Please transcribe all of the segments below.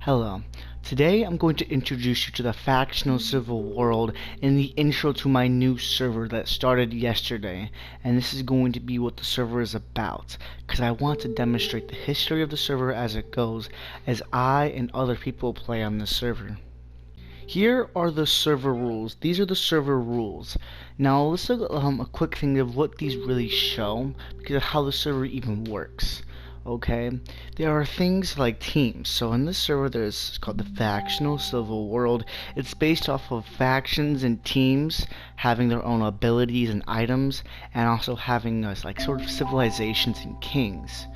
Hello. Today I'm going to introduce you to the Factional Civil World in the intro to my new server that started yesterday, and this is going to be what the server is about, because I want to demonstrate the history of the server as it goes, as I and other people play on the server. Here are the server rules. These are the server rules. Now let's look at a quick thing of what these really show, because of how the server even works. Okay, there are things like teams. So in this server it's called the Factional Civil World. It's based off of factions and teams having their own abilities and items, and also having like sort of civilizations and kings.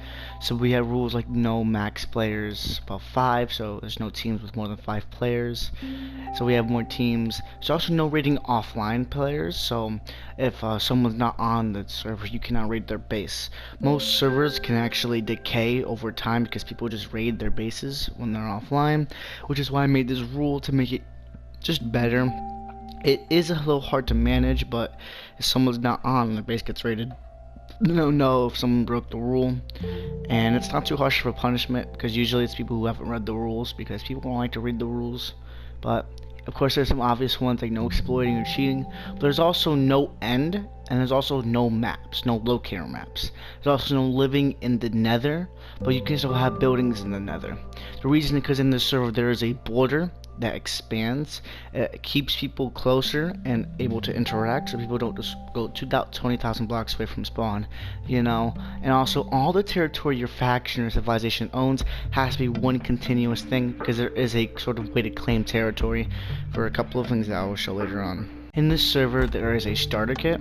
So we have rules like no max players above 5, so there's no teams with more than 5 players. So we have more teams. There's also no raiding offline players, so if someone's not on the server, you cannot raid their base. Most servers can actually decay over time because people just raid their bases when they're offline, which is why I made this rule to make it just better. It is a little hard to manage, but if someone's not on, their base gets raided. No, if someone broke the rule, and it's not too harsh of a punishment because usually it's people who haven't read the rules, because people don't like to read the rules. But of course there's some obvious ones like no exploiting or cheating, but there's also no end, and there's also no maps, no locator maps. There's also no living in the nether, but you can still have buildings in the nether. The reason is because in this server there is a border that expands. It keeps people closer and able to interact, so people don't just go 20,000 blocks away from spawn, you know. And also all the territory your faction or civilization owns has to be one continuous thing, because there is a sort of way to claim territory for a couple of things that I will show later on. In this server there is a starter kit,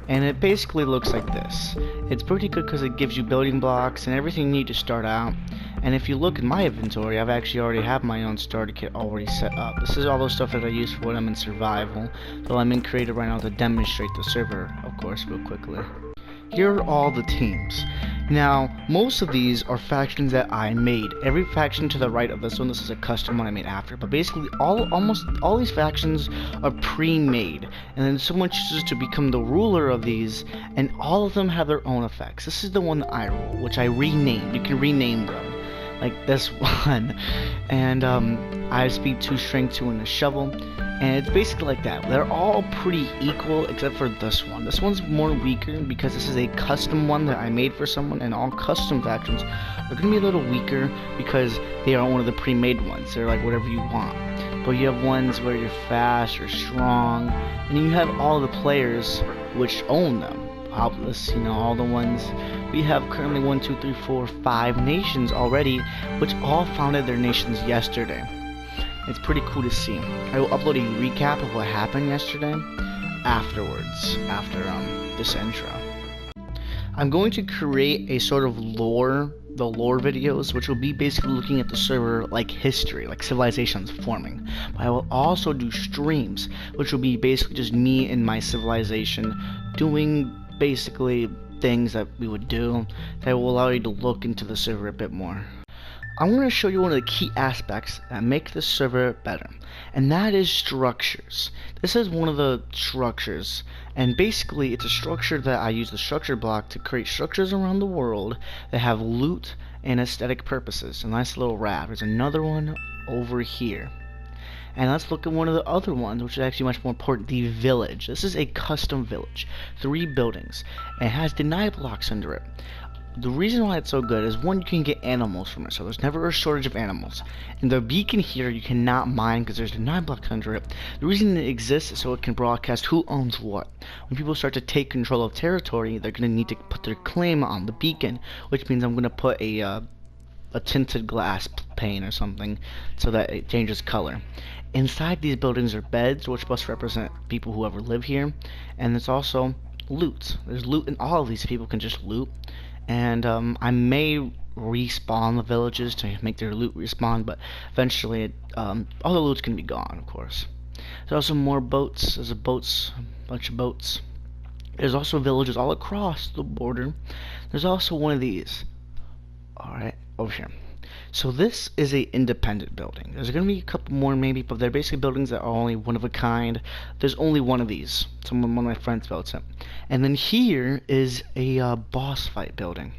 and it basically looks like this. It's pretty good because it gives you building blocks and everything you need to start out. And if you look in my inventory, I've actually already have my own starter kit already set up. This is all the stuff that I use for when I'm in survival, though I'm in creative right now to demonstrate the server, of course, real quickly. Here are all the teams. Now, most of these are factions that I made. Every faction to the right of this is a custom one I made after. But basically, almost all these factions are pre-made, and then someone chooses to become the ruler of these, and all of them have their own effects. This is the one that I rule, which I renamed. You can rename them, like this one. And I have speed 2, strength 2, and a shovel. And it's basically like that. They're all pretty equal except for this one. This one's more weaker because this is a custom one that I made for someone, and all custom factions are going to be a little weaker because they are one of the pre-made ones. They're like whatever you want. But you have ones where you're fast or strong, and you have all the players which own them. Obvious, you know, all the ones. We have currently 1, 2, 3, 4, 5 nations already, which all founded their nations yesterday. It's pretty cool to see. I will upload a recap of what happened yesterday afterwards, after this intro. I'm going to create a sort of lore videos, which will be basically looking at the server like history, like civilizations forming. But I will also do streams, which will be basically just me and my civilization doing basically things that we would do that will allow you to look into the server a bit more. I'm going to show you one of the key aspects that make this server better, and that is structures. This is one of the structures, and basically it's a structure that I use the structure block to create structures around the world that have loot and aesthetic purposes. A nice little raft. There's another one over here. And let's look at one of the other ones, which is actually much more important, the village. This is a custom village, 3 buildings, and it has deny blocks under it. The reason why it's so good is, one, you can get animals from it, so there's never a shortage of animals. And the beacon here you cannot mine because there's deny blocks under it. The reason it exists is so it can broadcast who owns what. When people start to take control of territory, they're going to need to put their claim on the beacon, which means I'm going to put a tinted glass pane or something so that it changes color. Inside these buildings are beds, which must represent people who ever live here, and there's also loot. There's loot, and all of these people can just loot. And I may respawn the villages to make their loot respawn, but eventually all the loot's gonna be gone, of course. There's also more boats. There's a bunch of boats. There's also villages all across the border. There's also one of these. Alright, over here. So this is a independent building. There's gonna be a couple more maybe, but they're basically buildings that are only one of a kind. There's only one of these. One of my friends built it. And then here is a boss fight building.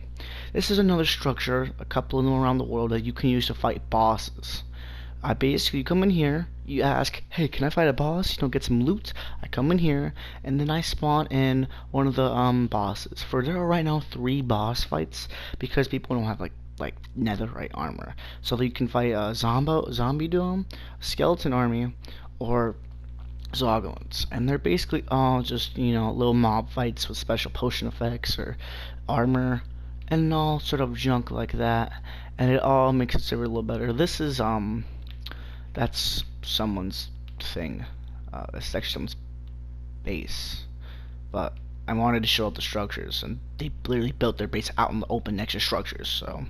This is another structure, a couple of them around the world, that you can use to fight bosses. I basically come in here, you ask, hey, can I fight a boss? You know, get some loot. I come in here, and then I spawn in one of the bosses. There are right now 3 boss fights because people don't have like netherite armor. So that you can fight a zombie dome, a skeleton army, or Zoglins, and they're basically all just, you know, little mob fights with special potion effects or armor and all sort of junk like that, and it all makes it server a little better. This is that's someone's thing. That's actually someone's base, but I wanted to show up the structures, and they literally built their base out in the open next to structures. So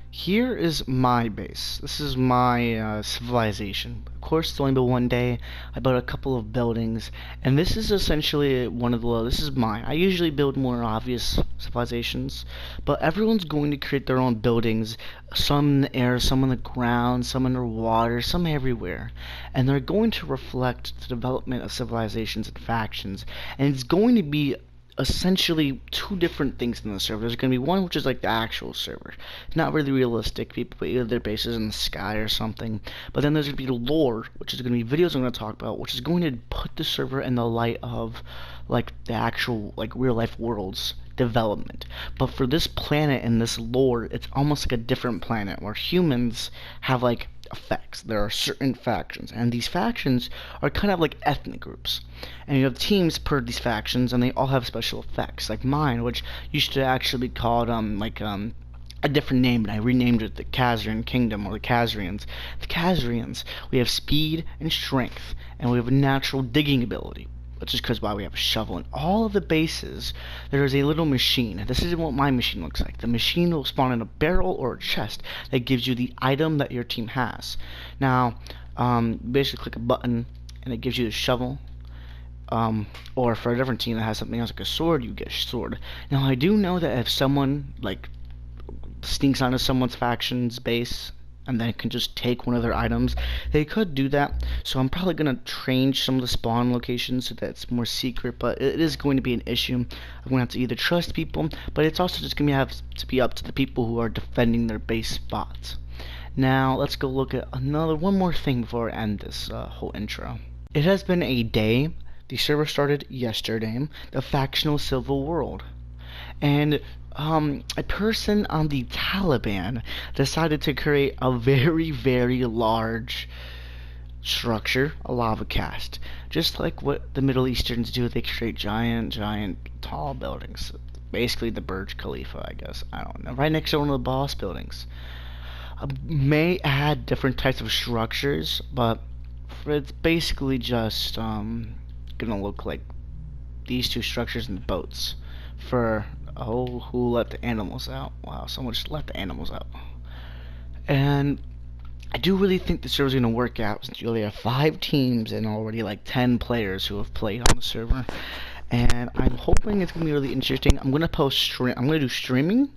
here is my base. This is my civilization. Of course, it's only been one day. I built a couple of buildings, and this is essentially one of the. This is mine. I usually build more obvious civilizations, but everyone's going to create their own buildings. Some in the air, some on the ground, some underwater, some everywhere, and they're going to reflect the development of civilizations and factions. And it's going to be essentially 2 different things in the server. There's going to be one which is like the actual server. It's not really realistic. People put either their bases in the sky or something. But then there's going to be the lore, which is going to be videos I'm going to talk about, which is going to put the server in the light of like the actual like real life world's development. But for this planet and this lore, it's almost like a different planet where humans have like effects. There are certain factions, and these factions are kind of like ethnic groups, and you have teams per these factions, and they all have special effects. Like mine, which used to actually be called a different name, but I renamed it the Casrian Kingdom, or the Casrians. The Casrians, we have speed and strength, and we have a natural digging ability, which is because we have a shovel. In all of the bases, there is a little machine. This is what my machine looks like. The machine will spawn in a barrel or a chest that gives you the item that your team has. Now, basically click a button, and it gives you the shovel. Or for a different team that has something else like a sword, you get a sword. Now, I do know that if someone like sneaks onto someone's faction's base and then can just take one of their items, they could do that. So I'm probably going to change some of the spawn locations so that it's more secret, but it is going to be an issue. I'm going to have to either trust people, but it's also just going to have to be up to the people who are defending their base spots. Now let's go look at one more thing before I end this whole intro. It has been a day. The server started yesterday, the Factional Civil World, and a person on the Taliban decided to create a very, very large structure, a lava cast. Just like what the Middle Easterns do, they create giant, tall buildings. Basically the Burj Khalifa, I guess. I don't know. Right next to one of the boss buildings. May add different types of structures, but it's basically just gonna look like these 2 structures and boats for who let the animals out. Wow, someone just let the animals out. And I do really think the server's gonna work out, since you only have 5 teams and already like 10 players who have played on the server. And I'm hoping it's gonna be really interesting. I'm gonna do streaming,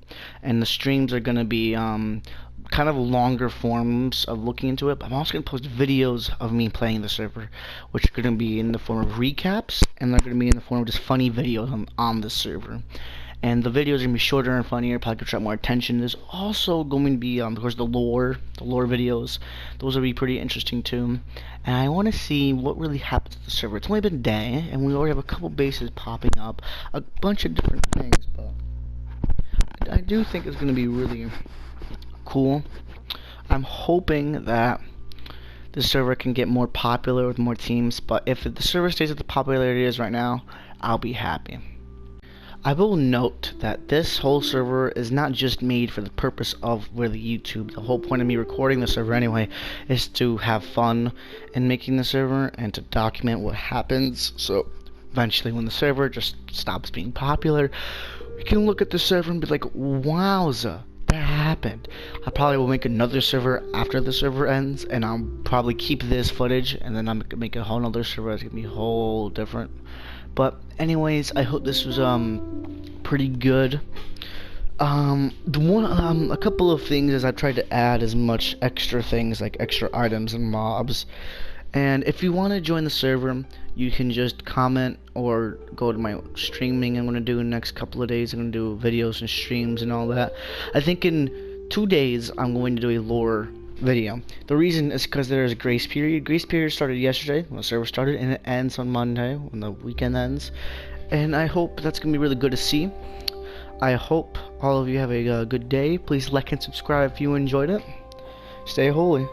and the streams are gonna be kind of longer forms of looking into it. But I'm also gonna post videos of me playing the server, which are gonna be in the form of recaps, and they're gonna be in the form of just funny videos on the server. And the videos are gonna be shorter and funnier, probably gonna attract more attention. There's also going to be, of course, the lore videos. Those will be pretty interesting too. And I want to see what really happens to the server. It's only been a day, and we already have a couple bases popping up, a bunch of different things. But I do think it's gonna be really cool. I'm hoping that the server can get more popular with more teams. But if the server stays at the popularity it is right now, I'll be happy. I will note that this whole server is not just made for the purpose of really YouTube. The whole point of me recording the server anyway is to have fun in making the server and to document what happens. So eventually when the server just stops being popular, we can look at the server and be like, wowza, that happened. I probably will make another server after the server ends, and I'll probably keep this footage, and then I'm gonna make a whole other server that's gonna be whole different. But anyways, I hope this was pretty good. A couple of things is I tried to add as much extra things like extra items and mobs. And if you want to join the server, you can just comment or go to my streaming I'm gonna do in the next couple of days. I'm gonna do videos and streams and all that. I think in 2 days I'm going to do a lore video. The reason is because there is a grace period. Grace period started yesterday when the server started, and it ends on Monday when the weekend ends. And I hope that's gonna be really good to see. I hope all of you have a good day. Please like and subscribe if you enjoyed it. Stay holy.